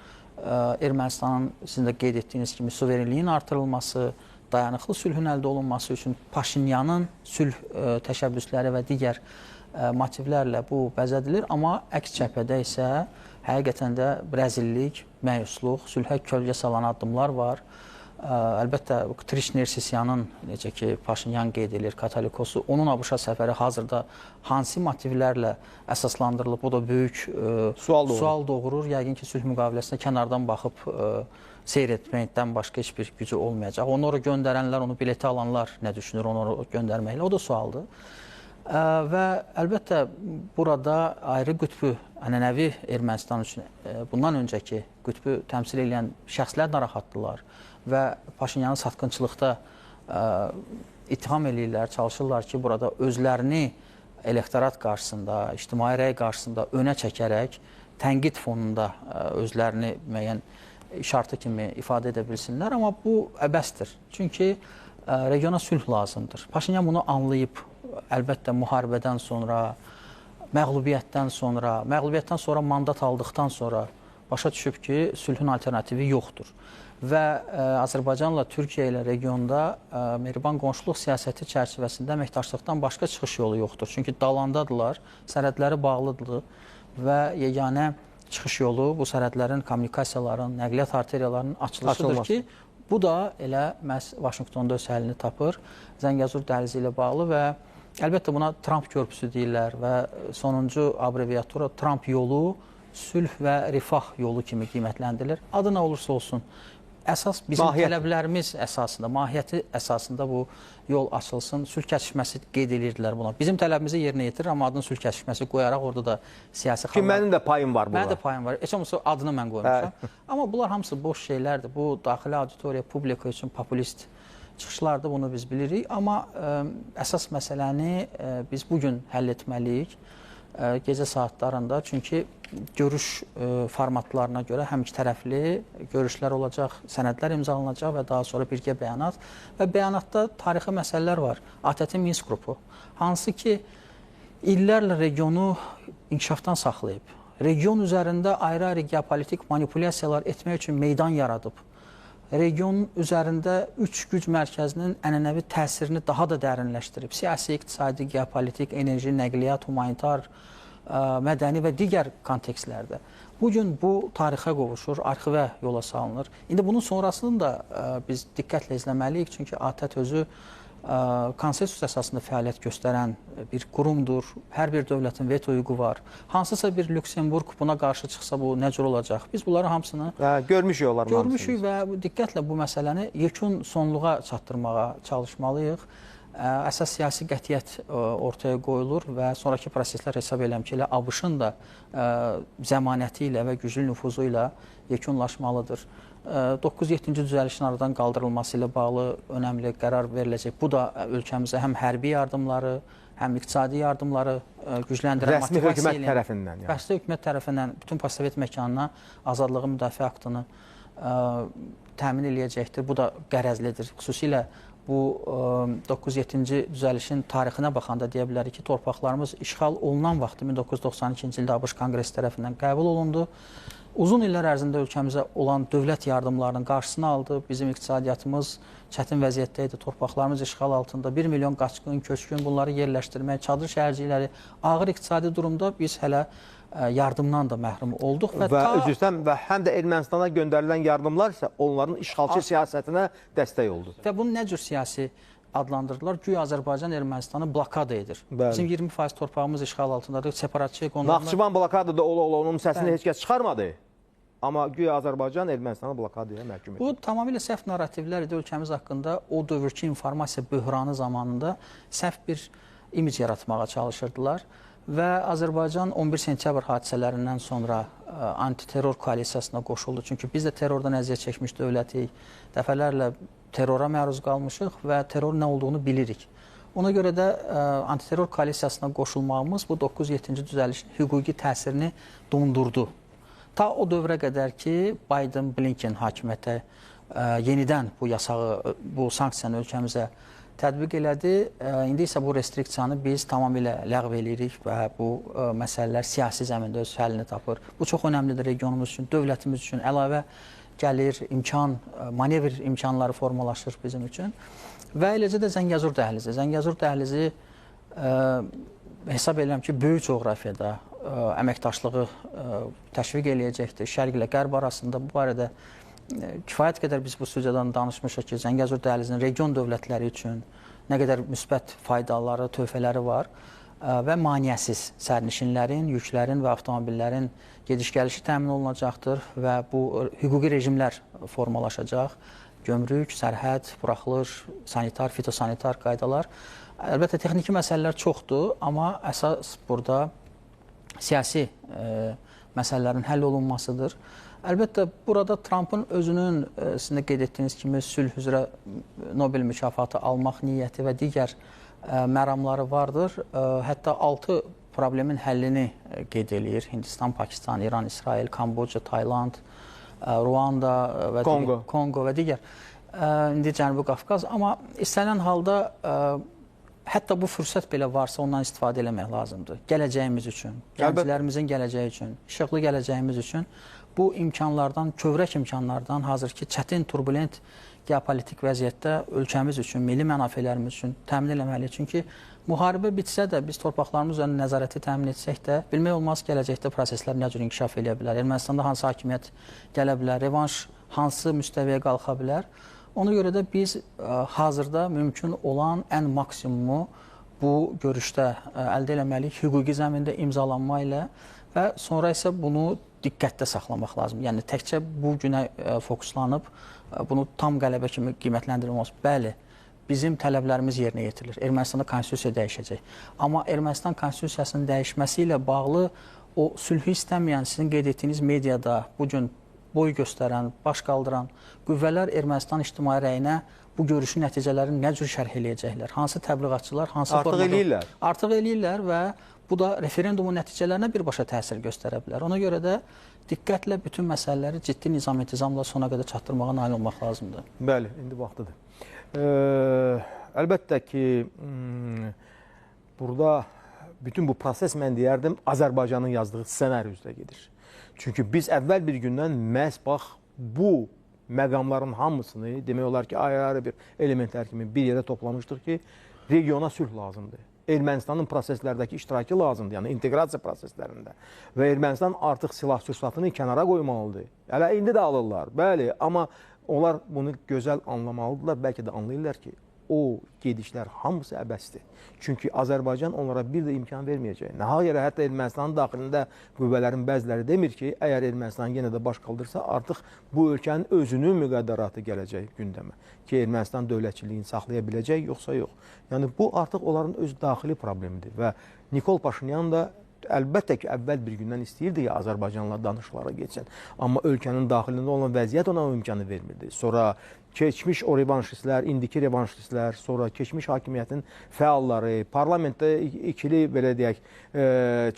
Speaker 4: Ermənistanın, sizin də qeyd etdiyiniz kimi, suverenliyin artırılması, dayanıqlı sülhün əldə olunması üçün Paşinyanın sülh təşəbbüsləri və digər motivlərlə bu bəzədilir. Amma əks cəbhədə isə həqiqətən də rəzillik, məyusluq, sülhə kölgə salan addımlar var. əlbəttə Trişner Sisyanın, necə ki Paşinyan qeyd edir, Katolikosu, onun ABŞ-a səfəri hazırda hansı motivlərlə əsaslandırılıb, bu da böyük sual doğurur. Yəqin ki, sülh müqaviləsində kənardan baxıb seyr etməkdən başqa heç bir gücü olmayacaq. Onu oraya göndərənlər, onu bileti alanlar nə düşünür onu oraya göndərməklə, o da sualdır. Və əlbəttə burada ayrı qütbü, ənənəvi Ermənistan üçün bundan öncəki qütbü təmsil edən şəxslər narahatdırlar və Paşinyanı satqınçılıqda ittiham eləyirlər, çalışırlar ki, burada özlərini elektorat qarşısında, ictimai rəy qarşısında önə çəkərək tənqid fonunda özlərini müəyyən işartı kimi ifadə edə bilsinlər, amma bu əbəsdir. Çünki regiona sülh lazımdır. Paşinyan bunu anlayıb, əlbəttə müharibədən sonra, məğlubiyyətdən sonra mandat aldıqdan sonra başa düşüb ki, sülhün alternativi yoxdur. Və Azərbaycanla Türkiyə ilə regionda mehriban qonşuluq siyasəti çərçivəsində əməkdaşlıqdan başqa çıxış yolu yoxdur. Çünki dalandadılar, sərhədləri bağlıdır və yeganə çıxış yolu bu sərhədlərin, kommunikasiyaların, nəqliyyat arteriyalarının açılışıdır ki, bu da elə məhz Vaşinqtonda öz həlini tapır, Zəngəzur dəhlizi ilə bağlı və əlbəttə buna Trump körpüsü deyirlər və sonuncu abreviatura Trump yolu sülh və rifah yolu kimi qiymətləndirilir. Adı nə olursa olsun, əsas bizim tələblərimiz əsasında, mahiyyəti əsasında bu yol açılsın, sülh kəsişməsi qeyd edirdilər buna. Bizim tələbimizi yerinə yetirir, amma adını sülh kəsişməsi qoyaraq orada da siyasi xallar...
Speaker 1: Ki, mənim də payım var buna.
Speaker 4: Mənim də payım var. Heç olmasa adını mən qoymuşam. Amma bunlar hamısı boş şeylərdir. Bu, daxili auditoriya, publika üçün populist çıxışlardır, bunu biz bilirik. Amma əsas məsələni biz bugün həll etməliyik gecə saatlarında. Çünki görüş formatlarına görə həm iki tərəfli görüşlər olacaq, sənədlər imzalanacaq və daha sonra birgə bəyanat. Və bəyanatda tarixi məsələlər var. ATƏT-in Minsk qrupu, hansı ki, illərlə regionu inkişafdan saxlayıb, region üzərində ayrı-ayrı geopolitik manipulyasiyalar etmək üçün meydan yaradıb, region üzərində üç güc mərkəzinin ənənəvi təsirini daha da dərinləşdirib, siyasi, iqtisadi, geopolitik, enerji, nəqliyyat, humanitar, mədəni və digər kontekstlərdə. Bugün bu tarixə qovuşur, arxivə yola salınır. İndi bunun sonrasını da biz diqqətlə izləməliyik, çünki ATƏT özü konsensus əsasında fəaliyyət göstərən bir qurumdur. Hər bir dövlətin veto hüququ var. Hansısa bir Lüksemburg buna qarşı çıxsa bu nə cür olacaq? Biz bunları hamısını görmüşük və diqqətlə bu məsələni yekun sonluğa çatdırmağa çalışmalıyıq. Əsas siyasi qətiyyət ortaya qoyulur və sonraki proseslər hesab edirəm ki, elə ABŞ-ın da zəmanəti ilə və güclü nüfuzu ilə yekunlaşmalıdır. 9-7-ci düzəlişin aradan qaldırılması ilə bağlı önəmli qərar veriləcək. Bu da ölkəmizə həm hərbi yardımları, həm iqtisadi yardımları gücləndirən
Speaker 1: rəsmi hökumət tərəfindən.
Speaker 4: Rəsmi hökumət tərəfindən bütün postsovet məkanına azadlığı müdafiə aktını təmin eləyəcəkdir. Bu da qərəzlidir. Xüsusilə bu 9-7-ci düzəlişin tarixinə baxanda deyə bilərik ki, torpaqlarımız işğal olunan vaxtı 1992-ci ildə ABŞ Konqresi tərəfindən qəbul olundu. Uzun illər ərzində ölkəmizə olan dövlət yardımlarının qarşısını aldı. Bizim iqtisadiyyatımız çətin vəziyyətdə idi. Torpaqlarımız işğal altında 1 milyon qaçqın, köçkün bunları yerləşdirmək, çadır şəhərcikləri ağır iqtisadi durumda biz hələ yardımdan da məhrum olduq.
Speaker 1: Və həm də Ermənistana göndərilən yardımlar isə onların işğalçı siyasətinə dəstək oldu.
Speaker 4: Və bunu nə cür siyasi adlandırdılar? Güya Azərbaycan Ermənistanı blokada edir. Bizim 20% torpağımız işğal altındadır, separatçı qondarlar.
Speaker 1: Naxçıvan blokadada ola-ola onun səsini heç kəs çıxarmadı. Amma güya Azərbaycan Ermənistanı blokadaya məhkum edir.
Speaker 4: Bu tamamilə səhv narrativlər idi ölkəmiz haqqında. O dövrki informasiya böhranı zamanında səhv bir imic yaratmağa çalışırdılar. Və Azərbaycan 11 sentyabr hadisələrindən sonra antiterror koalisiyasına qoşuldu. Çünki biz də terrordan əziyyət çəkmiş dövlətik, dəfələrlə terrora məruz qalmışıq və terror nə olduğunu bilirik. Ona görə də antiterror koalisiyasına qoşulmağımız bu 9-7-ci düzəlişin hüquqi təsirini dondurdu. Ta o dövrə qədər ki, Biden-Blinken hakimiyyətə yenidən bu yasağı, bu sanksiyanı ölkəmizə tətbiq elədi. İndi isə bu restriksiyanı biz tamamilə ləğv edirik və bu məsələlər siyasi zəmində öz həllini tapır. Bu çox önəmlidir regionumuz üçün, dövlətimiz üçün. Əlavə gəlir, imkan, manevr imkanları formalaşır bizim üçün. Və eləcə də Zəngəzur dəhlizi. Zəngəzur dəhlizi hesab edirəm ki, böyük coğrafiyada əməkdaşlığı təşviq eləyəcəkdir. Şərq ilə Qərb arasında bu barədə kifayət qədər biz bu studyadan danışmışıq ki, Zəngəzur dəhlizinin region dövlətləri üçün nə qədər müsbət faydaları, töhfələri var və maneəsiz sərnişinlərin, yüklərin və avtomobillərin gediş-gəlişi təmin olunacaqdır və bu hüquqi rejimlər formalaşacaq. Gömrük, sərhəd, buraxılış, sanitar, fitosanitar qaydalar. Əlbəttə, texniki məsələlər çoxdur, amma əsas burada siyasi məsələlərin həll olunmasıdır. Əlbəttə, burada Trumpın özünün, sizin də qeyd etdiyiniz kimi, sülh üzrə Nobel mükafatı almaq niyyəti və digər məramları vardır. Hətta 6 problemin həllini qeyd eləyir. Hindistan, Pakistan, İran, İsrail, Kamboca, Tayland, Ruanda və Kongo və digər. İndi Cənubi Qafqaz. Amma istənilən halda hətta bu fürsət belə varsa ondan istifadə eləmək lazımdır. Gələcəyimiz üçün, gənclərimizin gələcəyi üçün, işıqlı gələcəyimiz üçün bu imkanlardan, kövrək imkanlardan hazırki çətin, turbulent geopolitik vəziyyətdə ölkəmiz üçün, milli mənafelərimiz üçün təmin eləməliyik. Çünki müharibə bitsə də, biz torpaqlarımız üzərində nəzarəti təmin etsək də, bilmək olmaz gələcəkdə proseslər nə cür inkişaf edə bilər. Ermənistanda hansı hakimiyyət gələ bilər, revanş hansı müstəviyə qalxa bilər. Ona görə də biz hazırda mümkün olan ən maksimumu bu görüşdə əldə eləməliyik, hüquqi zəmində imzalanma ilə və sonra isə bunu diqqətdə saxlamaq lazım. Yəni, təkcə bu günə fokuslanıb, bunu tam qələbə kimi qiymətləndirilməz. Bəli, bizim tələblərimiz yerinə yetirilir. Ermənistanda konstitusiya dəyişəcək. Amma Ermənistan konstitusiyasının dəyişməsi ilə bağlı o sülhü istəməyən, sizin qeyd etdiyiniz mediada bu gün boy göstərən, baş qaldıran qüvvələr Ermənistan ictimai rəyinə bu görüşün nəticələrini nə cür şərh eləyəcəklər? Hansı təbliğatçılar, hansı
Speaker 1: artıq eləyirlər.
Speaker 4: Artıq eləyirlər və bu da referendumun nəticələrinə birbaşa təsir göstərə bilər. Ona görə də diqqətlə bütün məsələləri ciddi nizam-intizamla sona qədər çatdırmağa nail olmaq lazımdır.
Speaker 1: Bəli, indi vaxtıdır. Əlbəttə ki, burada bütün bu proses, mən deyərdim, Azərbaycanın yazdığı ssenari üzrə gedir. Çünki biz əvvəl bir gündən məhz bax bu məqamların hamısını, demək olar ki, ayrı-ayrı bir elementlər kimi bir yerə toplamışdıq ki, regiona sülh lazımdır. Ermənistanın proseslərdəki iştirakı lazımdır, yəni inteqrasiya proseslərində. Və Ermənistan artıq silah-sursatını kənara qoymalıdır. Hələ indi də alırlar, bəli, amma onlar bunu gözəl anlamalıdırlar, bəlkə də anlayırlar ki, o gedişlər hamısı əbəsdir. Çünki Azərbaycan onlara bir də imkan verməyəcək. Nəhaq yerə hətta Ermənistanın daxilində qüvvələrin bəziləri demir ki, əgər Ermənistan yenə də baş qaldırsa, artıq bu ölkənin özünün müqəddəratı gələcək gündəmə. Ki, Ermənistan dövlətçiliyini saxlaya biləcək, yoxsa yox. Yəni, bu artıq onların öz daxili problemidir. Və Nikol Paşinyan da əlbəttə ki, əvvəl bir gündən istəyirdi ya Azərbaycanla danışıqlara geçsin. Amma ölkənin daxilində olan vəziyyət ona o imkanı vermirdi. Sonra keçmiş o revanşistlər, indiki revanşistlər, sonra keçmiş hakimiyyətin fəalları, parlamentdə ikili, belə deyək,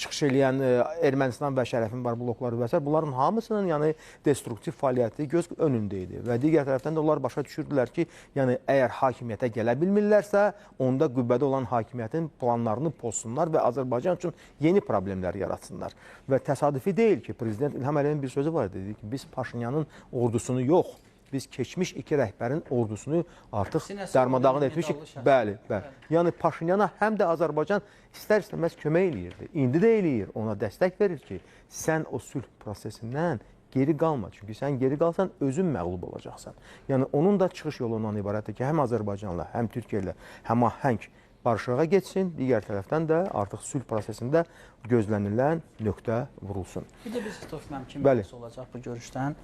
Speaker 1: çıxış eləyən Ermənistan və Şərəfin var blokları və s. Bunların hamısının yəni destruktiv fəaliyyəti göz önündə idi. Və digər tərəfdən də onlar başa düşürdülər ki, yəni əgər hakimiyyətə gələ bilmirlərsə, onda qüvvədə olan hakimiyyətin planlarını pozsunlar və Azərbaycan üçün yeni problemlər yaratsınlar. Və təsadüfi deyil ki, Prezident İlham Əliyevin bir sözü var, dedi ki, biz Paşinyanın ordusunu yox, biz keçmiş iki rəhbərin ordusunu artıq darmadağın etmişik. Bəli, bəli. Yəni Paşinyana həm də Azərbaycan istər-istəməz kömək eləyirdi. İndi də eləyir, ona dəstək verir ki, sən o sülh prosesindən geri qalma. Çünki sən geri qalsan, özün məğlub olacaqsan. Yəni onun da çıxış yolu ondan ibarətdir ki, həm Azərbaycanla, həm Türkiyə ilə həmahəng barışığa geçsin, digər tərəfdən də artıq sülh prosesində gözlənilən nöqtə vurulsun.
Speaker 4: Bir də biz məmkin olacaq bu görüşdən.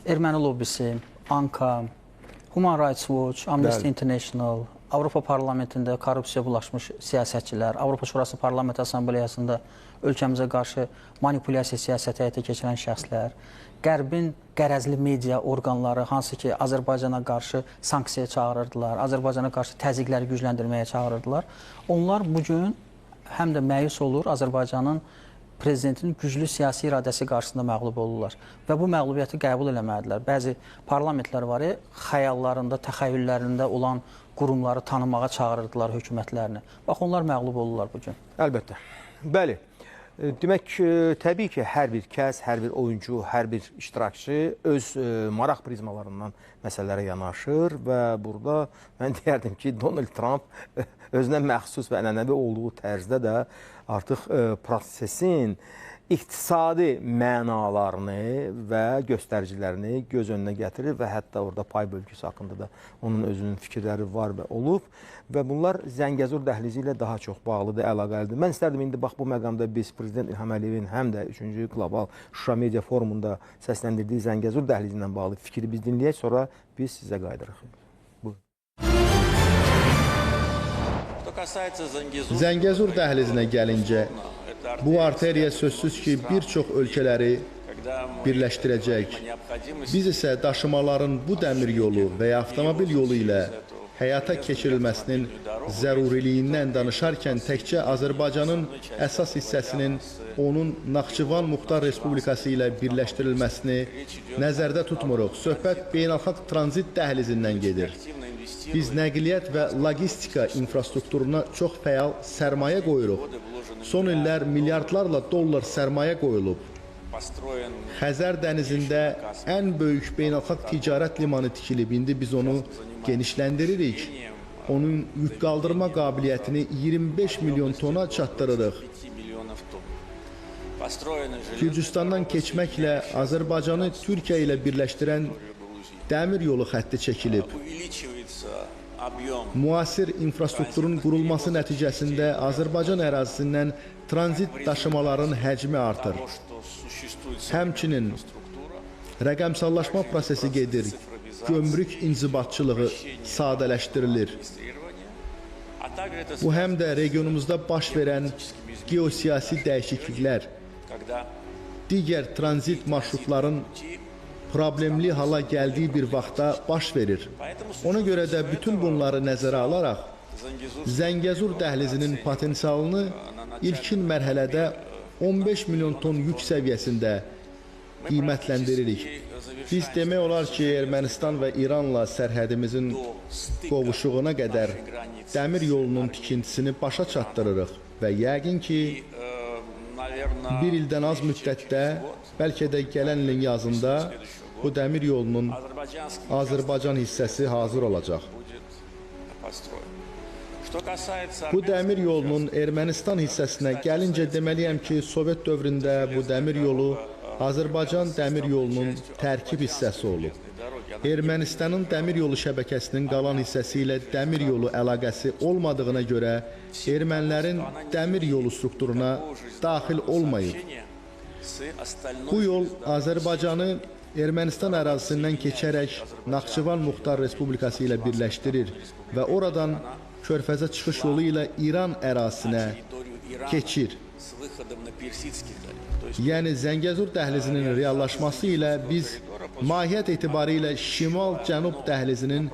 Speaker 4: Erməni lobbisi, ANKA, Human Rights Watch, Amnesty International, Avropa Parlamentində korrupsiya bulaşmış siyasətçilər, Avropa Şurası Parlament Assambleyasında ölkəmizə qarşı manipulyasiya siyasəti həyata keçirən şəxslər, Qərbin qərəzli media orqanları, hansı ki, Azərbaycana qarşı sanksiya çağırırdılar, Azərbaycana qarşı təzyiqləri gücləndirməyə çağırırdılar. Onlar bugün həm də məyus olur, Azərbaycanın Prezidentin güclü siyasi iradəsi qarşısında məğlub olurlar və bu məğlubiyyəti qəbul eləməlidirlər. Bəzi parlamentlər var, xəyallarında, təxəyyüllərində olan qurumları tanımağa çağırırdılar hökumətlərini. Bax, onlar məğlub olurlar bugün.
Speaker 1: Əlbəttə. Bəli. Demək, təbii ki, hər bir kəs, hər bir oyuncu, hər bir iştirakçı öz maraq prizmalarından məsələlərə yanaşır və burada mən deyərdim ki, Donald Trump özünə məxsus və ənənəvi olduğu tərzdə də artıq prosesin iqtisadi mənalarını və göstəricilərini göz önünə gətirir və hətta orada pay bölgüsü haqqında da onun özünün fikirləri var və olub və bunlar Zəngəzur dəhlizi ilə daha çox bağlıdır, əlaqəlidir. Mən istərdim indi bax bu məqamda biz Prezident İlham Əliyevin həm də 3-cü qlobal Şuşa Media Forumunda səsləndirdiyi Zəngəzur dəhlizi ilə bağlı fikri biz dinləyək, sonra biz sizə qayıdırıq.
Speaker 2: Zəngəzur dəhlizinə gəlincə, bu arteriya sözsüz ki, bir çox ölkələri birləşdirəcək. Biz isə daşımaların bu dəmir yolu və ya avtomobil yolu ilə həyata keçirilməsinin zəruriliyindən danışarkən təkcə Azərbaycanın əsas hissəsinin onun Naxçıvan Muxtar Respublikası ilə birləşdirilməsini nəzərdə tutmuruq. Söhbət beynəlxalq tranzit dəhlizindən gedir. Biz nəqliyyat və logistika infrastrukturuna çox fəal sərmayə qoyuruq. Son illər milyardlarla dollar sərmayə qoyulub. Xəzər dənizində ən böyük beynəlxalq ticarət limanı tikilib. İndi biz onu genişləndiririk. Onun yük qaldırma qabiliyyətini 25 milyon tona çatdırırıq. Gürcüstandan keçməklə Azərbaycanı Türkiyə ilə birləşdirən dəmir yolu xətti çəkilib. Müasir infrastrukturun qurulması nəticəsində Azərbaycan ərazisindən tranzit daşımaların həcmi artır. Həmçinin rəqəmsallaşma prosesi gedir, gömrük inzibatçılığı sadələşdirilir. Bu həm də regionumuzda baş verən geosiyasi dəyişikliklər, digər tranzit marşrutların problemli hala gəldiyi bir vaxtda baş verir. Ona görə də bütün bunları nəzərə alaraq, Zəngəzur dəhlizinin potensialını ilkin mərhələdə 15 milyon ton yük səviyyəsində qiymətləndiririk. Biz demək olar ki, Ermənistan və İranla sərhədimizin qovuşuğuna qədər dəmir yolunun tikintisini başa çatdırırıq və yəqin ki, bir ildən az müddətdə, bəlkə də gələn ilin yazında bu dəmir yolunun Azərbaycan hissəsi hazır olacaq. Bu dəmir yolunun Ermənistan hissəsinə gəlincə deməliyəm ki, Sovet dövründə bu dəmir yolu Azərbaycan dəmir yolunun tərkib hissəsi olub. Ermənistanın dəmir yolu şəbəkəsinin qalan hissəsi ilə dəmir yolu əlaqəsi olmadığına görə ermənilərin dəmir yolu strukturuna daxil olmayıb. Bu yol Azərbaycanı Ermənistan ərazisindən keçərək Naxçıvan Muxtar Respublikası ilə birləşdirir və oradan Körfəzə çıxış yolu ilə İran ərazisinə keçir. Yəni Zəngəzur dəhlizinin reallaşması ilə biz mahiyyət etibarilə şimal-cənub dəhlizinin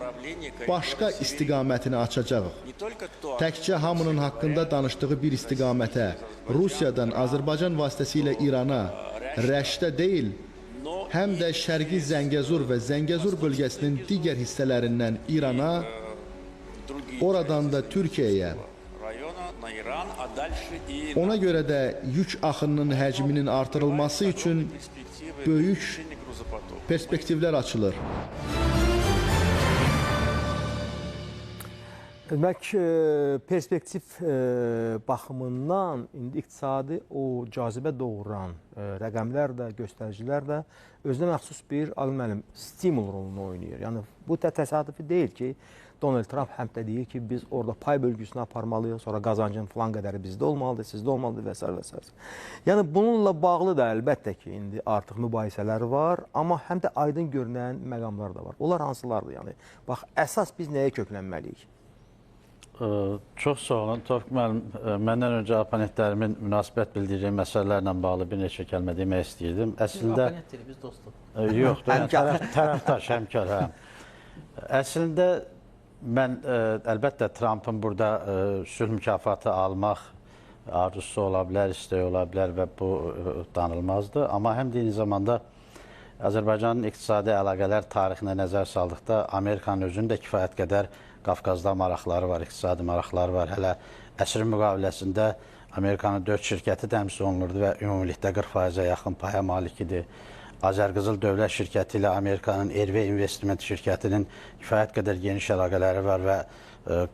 Speaker 2: başqa istiqamətini açacağıq. Təkcə hamının haqqında danışdığı bir istiqamətə, Rusiyadan Azərbaycan vasitəsilə İrana, Rəşdə deyil, həm də Şərqi Zəngəzur və Zəngəzur bölgəsinin digər hissələrindən İrana, oradan da Türkiyəyə. Ona görə də yük axınının həcminin artırılması üçün böyük perspektivlər açılır.
Speaker 1: Demək, perspektiv baxımından indi iqtisadi o cazibə doğuran rəqəmlər də, göstəricilər də özünə məxsus bir stimul rolunu oynayır. Yəni, bu təsadüfi deyil ki, Donald Trump həm də deyir ki, biz orada pay bölgüsünü aparmalıyıq, sonra qazancın filan qədəri bizdə olmalıdır, sizdə olmalıdır və s. və s. Yəni, bununla bağlı da əlbəttə ki, indi artıq mübahisələr var, amma həm də aydın görünən məqamlar da var. Onlar hansılardır? Yəni, bax, əsas biz nəyə köklənməliyik?
Speaker 6: Çox sağ olun. Tofiq müəllim, məndən öncə oponentlərimin münasibət bildirdiyi məsələlərlə bağlı bir neçə kəlmə demək istəyirdim. Əslində...
Speaker 4: Oponent deyil, biz dostluq.
Speaker 6: Yoxdur, tərəfdaş, həmkar, hə. Əslində, mən əlbəttə Trumpın burada sülh mükafatı almaq arzusu ola bilər, istəyi ola bilər və bu danılmazdır. Amma həm də eyni zamanda Azərbaycanın iqtisadi əlaqələr tarixinə nəzər saldıqda Amerikanın özünün də kifayət qədər Qafqazda maraqları var, iqtisadi maraqları var. Hələ əsrin müqaviləsində Amerikanın 4 şirkəti təmsil olunurdu və ümumilikdə 40%-ə yaxın paya malik idi. Azərqızıl Dövlət şirkəti ilə Amerikanın Erve İnvestment şirkətinin kifayət qədər geniş əlaqələri var və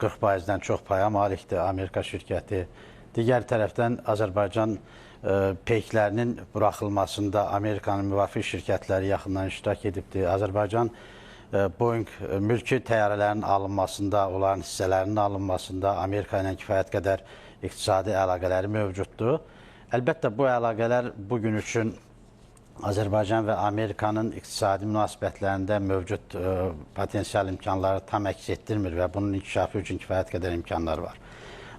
Speaker 6: 40%-dən çox paya malikdir Amerika şirkəti. Digər tərəfdən Azərbaycan peyklərinin buraxılmasında Amerikanın müvafiq şirkətləri yaxından iştirak edibdir. Azərbaycan Boeing mülki təyyarələrin alınmasında, onların hissələrinin alınmasında Amerika ilə kifayət qədər iqtisadi əlaqələri mövcuddur. Əlbəttə, bu əlaqələr bugün üçün Azərbaycan və Amerikanın iqtisadi münasibətlərində mövcud potensial imkanları tam əks etdirmir və bunun inkişafı üçün kifayət qədər imkanlar var.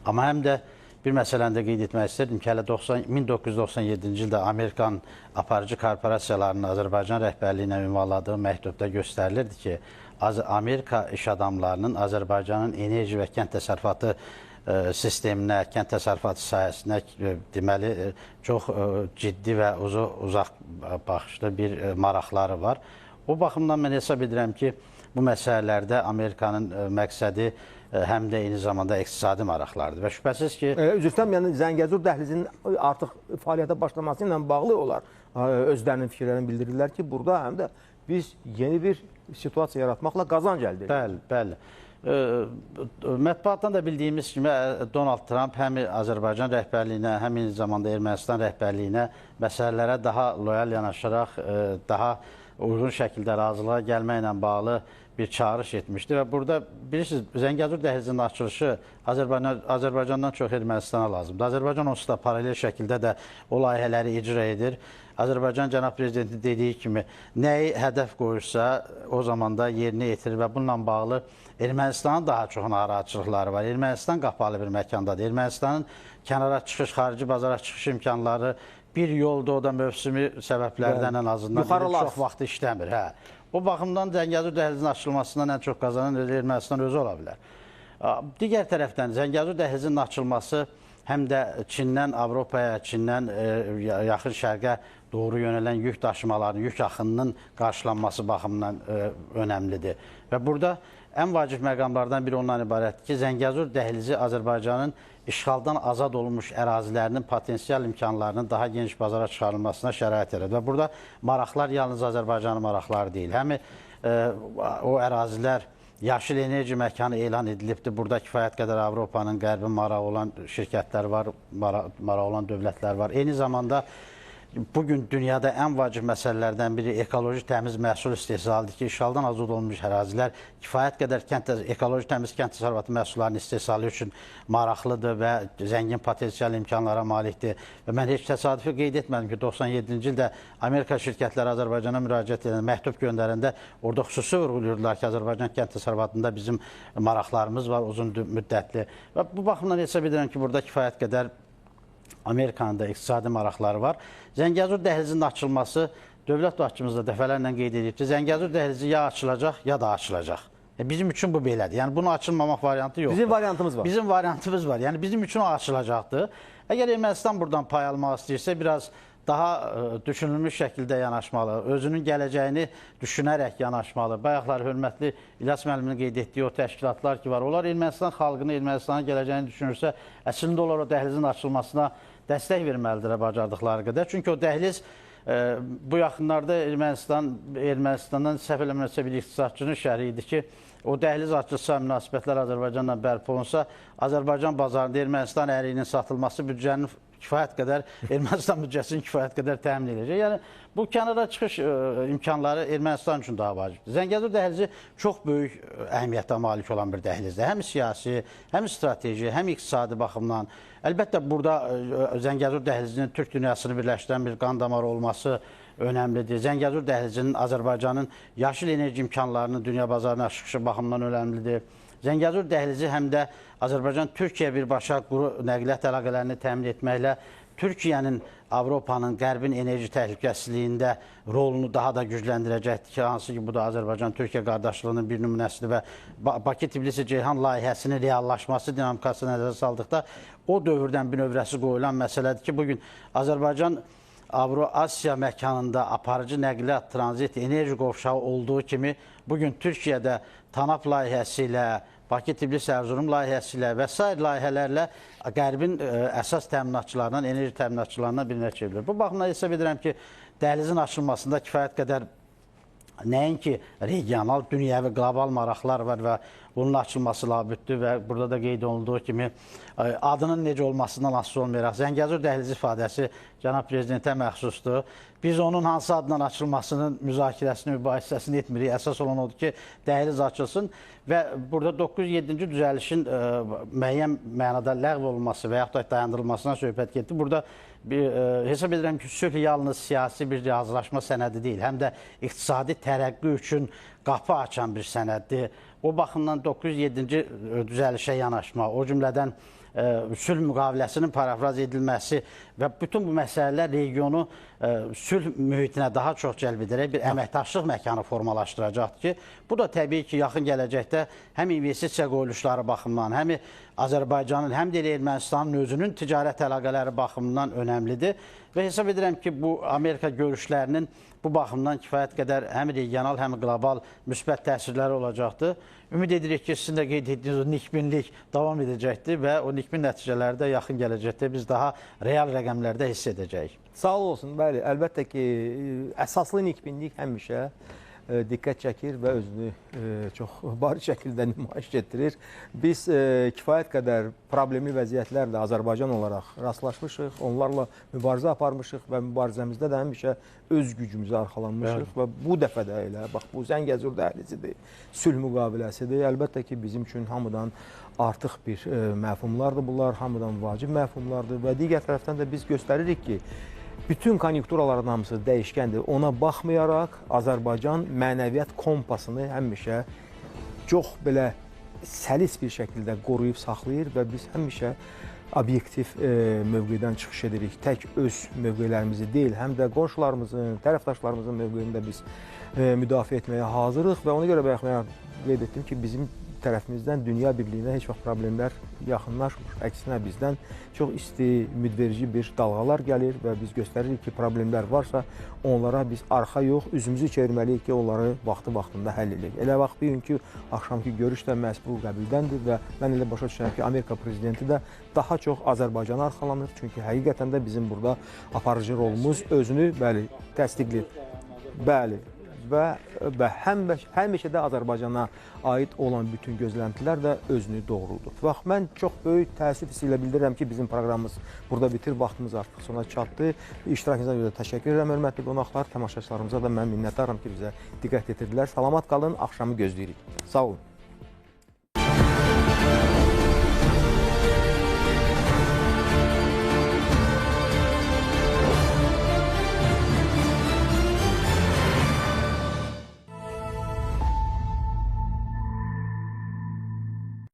Speaker 6: Amma həm də bir məsələni də qeyd etmək istərdim ki, hələ 1997-ci ildə Amerikan aparıcı korporasiyalarının Azərbaycan rəhbərliyinə ünvanladığı məktubda göstərilirdi ki, Amerika iş adamlarının Azərbaycanın enerji və kənd təsərrüfatı sisteminə, kənd təsərrüfatı sahəsinə deməli çox ciddi və uzaq baxışlı bir maraqları var. O baxımdan mən hesab edirəm ki, bu məsələlərdə Amerikanın məqsədi həm də eyni zamanda iqtisadi maraqlardır və şübhəsiz ki...
Speaker 1: Üzr istəyirəm, yəni Zəngəzur dəhlizinin artıq fəaliyyətə başlaması ilə bağlı onlar özlərinin fikirlərini bildirirlər ki, burada həm də biz yeni bir situasiya yaratmaqla qazanc əldə edirik.
Speaker 6: Bəli. Mətbuatdan da bildiyimiz kimi Donald Trump həm Azərbaycan rəhbərliyinə, həm eyni zamanda Ermənistan rəhbərliyinə məsələlərə daha loyal yanaşaraq, daha uyğun şəkildə razılığa gəlməklə bağlı bir çağırış etmişdi və burada bilirsiniz, Zəngəzur dəhlizinin açılışı Azərbaycandan çox Ermənistana lazımdır. Azərbaycan onsuz da paralel şəkildə də o layihələri icra edir. Azərbaycan cənab prezidentin dediyi kimi nəyi hədəf qoyursa o zaman da yerinə yetirir və bununla bağlı Ermənistanın daha çox narahatçılıqları var. Ermənistan qapalı bir məkandadır. Ermənistanın kənara çıxış, xarici bazara çıxış imkanları bir yolda, o da mövsümi səbəblərdən ən azından çox vaxt işləmir. O baxımdan Zəngəzur dəhlizinin açılmasından ən çox qazanan Ermənistan özü ola bilər. Digər tərəfdən Zəngəzur dəhlizinin açılması həm də Çindən Avropaya, Çindən yaxın şərqə doğru yönələn yük daşımalarının, yük axınının qarşılanması baxımından önəmlidir. Və burada ən vacib məqamlardan biri ondan ibarətdir ki, Zəngəzur dəhlizi Azərbaycanın işğaldan azad olunmuş ərazilərinin potensial imkanlarının daha geniş bazara çıxarılmasına şərait yaradır. Və burada maraqlar yalnız Azərbaycanın maraqları deyil. Həm o ərazilər yaşıl enerji məkanı elan edilibdir. Burada kifayət qədər Avropanın, Qərbin marağı olan şirkətlər var, marağı olan dövlətlər var. Eyni zamanda bugün dünyada ən vacib məsələlərdən biri ekoloji təmiz məhsul istehsalıdır ki, işğaldan azad olunmuş ərazilər kifayət qədər ekoloji təmiz kənd təsərrüfatı məhsullarının istehsalı üçün maraqlıdır və zəngin potensial imkanlara malikdir. Və mən heç təsadüfi qeyd etmədim ki, 97-ci ildə Amerika şirkətləri Azərbaycana müraciət edən məktub göndərəndə orada xüsusi vurğulayırdılar ki, Azərbaycan kənd təsərrüfatında bizim maraqlarımız var uzun müddətli. Və bu baxımdan hesab edirəm ki, burada kifayət qədər Amerikanın da iqtisadi maraqları var. Zəngəzur dəhlizinin açılması, dövlət başçımız da dəfələrlə qeyd edib ki, Zəngəzur dəhlizi ya açılacaq, ya da açılacaq. Bizim üçün bu belədir. Yəni, bunu açılmamaq variantı yoxdur.
Speaker 1: Bizim variantımız var.
Speaker 6: Bizim variantımız var. Yəni, bizim üçün o açılacaqdır. Əgər Ermənistan buradan pay almaq istəyirsə, biraz daha düşünülmüş şəkildə yanaşmalı, özünün gələcəyini düşünərək yanaşmalı. Bayaqlar hörmətli İlyas müəllimin qeyd etdiyi o təşkilatlar ki var, onlar Ermənistan xalqını, Ermənistanın gələcəyini düşünürsə, əslində onlar o dəhlizin açılmasına dəstək verməlidir bacardıqları qədər. Çünki o dəhliz bu yaxınlarda Ermənistandan səhv eləmirəmsə bir iqtisadçının şərhi idi ki, o dəhliz açılsa, münasibətlər Azərbaycanla bərpa olunsa, Azərbaycan bazarında Ermənistan əriyinin satılması büdcənin kifayət qədər, Ermənistan büdcəsinin kifayət qədər təmin edəcək. Yəni, bu kənara çıxış imkanları Ermənistan üçün daha vacibdir. Zəngəzur dəhlizi çox böyük əhəmiyyətə malik olan bir dəhlizdir. Həm siyasi, həm strateji, həm iqtisadi baxımdan. Əlbəttə, burada Zəngəzur dəhlizinin Türk dünyasını birləşdirən bir qan damarı olması önəmlidir. Zəngəzur dəhlizinin Azərbaycanın yaşıl enerji imkanlarının dünya bazarına çıxışı baxımından önəmlidir. Zəngəzur dəhlizi həm də Azərbaycan-Türkiyə birbaşa quru nəqliyyat əlaqələrini təmin etməklə Türkiyənin, Avropanın, Qərbin enerji təhlükəsizliyində rolunu daha da gücləndirəcəkdir ki, hansı ki, bu da Azərbaycan-Türkiyə qardaşlığının bir nümunəsidir və Bakı-Tbilisi-Ceyhan layihəsinin reallaşması dinamikasına nəzərə saldıqda o dövrdən bir növrəsi qoyulan məsələdir ki, bugün Azərbaycan Avro-Asiya məkanında aparıcı nəqliyyat, tranzit, enerji qovşağı olduğu kimi bugün Türkiyədə TANAP layihəsi ilə, Bakı-Tbilisi-Ərzurum layihəsi ilə və s. layihələrlə Qərbin əsas təminatçılarından, enerji təminatçılarından birinə çevrilir. Bu baxımdan hesab edirəm ki, dəhlizin açılmasında kifayət qədər nəinki regional, dünyəvi, qlobal maraqlar var və bunun açılması labüddür və burada da qeyd olunduğu kimi adının necə olmasından asılı olmayaraq Zəngəzur dəhlizi ifadəsi cənab prezidentə məxsusdur. Biz onun hansı adla açılmasının müzakirəsini, mübahisəsini etmirik. Əsas olan odur ki, dəhliz açılsın və burada 907-ci düzəlişin müəyyən mənada ləğv olunması və yaxud da dayandırılmasına söhbət getdi. Burada hesab edirəm ki, sülh yalnız siyasi bir razılaşma sənədi deyil, həm də iqtisadi tərəqqi üçün qapı açan bir sənəddir. O baxımdan 907-ci düzəlişə yanaşma, o cümlədən sülh müqaviləsinin parafraz edilməsi və bütün bu məsələlər regionu sülh mühitinə daha çox cəlb edərək bir əməkdaşlıq məkanı formalaşdıracaqdır ki, bu da təbii ki, yaxın gələcəkdə həm investisiya qoyuluşları baxımından, həm Azərbaycanın, həm də Ermənistanın özünün ticarət əlaqələri baxımından önəmlidir və hesab edirəm ki, bu Amerika görüşlərinin bu baxımdan kifayət qədər həm regional, həm qlobal müsbət təsirləri olacaqdır. Ümid edirik ki, sizin də qeyd etdiyiniz o nikbinlik davam edəcəkdir və o nikbin nəticələri də yaxın gələcəkdə biz daha real rəqəmlərdə hiss edəcəyik.
Speaker 1: Sağ olsun, bəli, əlbəttə ki, əsaslı nikbinlik həmişə diqqət çəkir və özünü çox bariz şəkildə nümayiş etdirir. Biz kifayət qədər problemli vəziyyətlərlə Azərbaycan olaraq rastlaşmışıq, onlarla mübarizə aparmışıq və mübarizəmizdə də həmişə öz gücümüzə arxalanmışıq və bu dəfə də elə, bax, bu Zəngəzur dəhlizidir, sülh müqaviləsidir. Əlbəttə ki, bizim üçün hamıdan artıq bir məfhumlardır bunlar, hamıdan vacib məfhumlardır və digər tərəfdən də biz göstəririk ki, bütün konjunkturaların hamısı dəyişkəndir. Ona baxmayaraq Azərbaycan mənəviyyat kompasını həmişə çox belə səlis bir şəkildə qoruyub saxlayır və biz həmişə obyektiv mövqedən çıxış edirik. Tək öz mövqelərimizi deyil, həm də qonşularımızın, tərəfdaşlarımızın mövqeyini də biz müdafiə etməyə hazırıq və ona görə baxmayaraq qeyd etdim ki, bizim tərəfimizdən dünya birliyinə heç vaxt problemlər yaxınlaşmır. Əksinə bizdən çox isti, ümidverici bir dalğalar gəlir və biz göstəririk ki, problemlər varsa onlara biz arxa yox, üzümüzü çevirməliyik ki, onları vaxtı-vaxtında həll edək. Elə vaxt bugünkü axşamki görüş də məhz bu qəbildəndir və mən elə başa düşürəm ki, Amerika prezidenti də daha çox Azərbaycana arxalanır. Çünki həqiqətən də bizim burada aparıcı rolumuz özünü təsdiqləyir. Bəli. Və həmişə də Azərbaycana aid olan bütün gözləntilər də özünü doğruldur. Bax, mən çox böyük təəssüf hissi ilə bildirirəm ki, bizim proqramımız burada bitir, vaxtımız artıq sona çatdı. İştirakınıza görə təşəkkür edirəm, hörmətli qonaqlar, tamaşaçılarımıza da mən minnətdaram ki, bizə diqqət yetirdilər. Salamat qalın, axşamı gözləyirik. Sağ olun.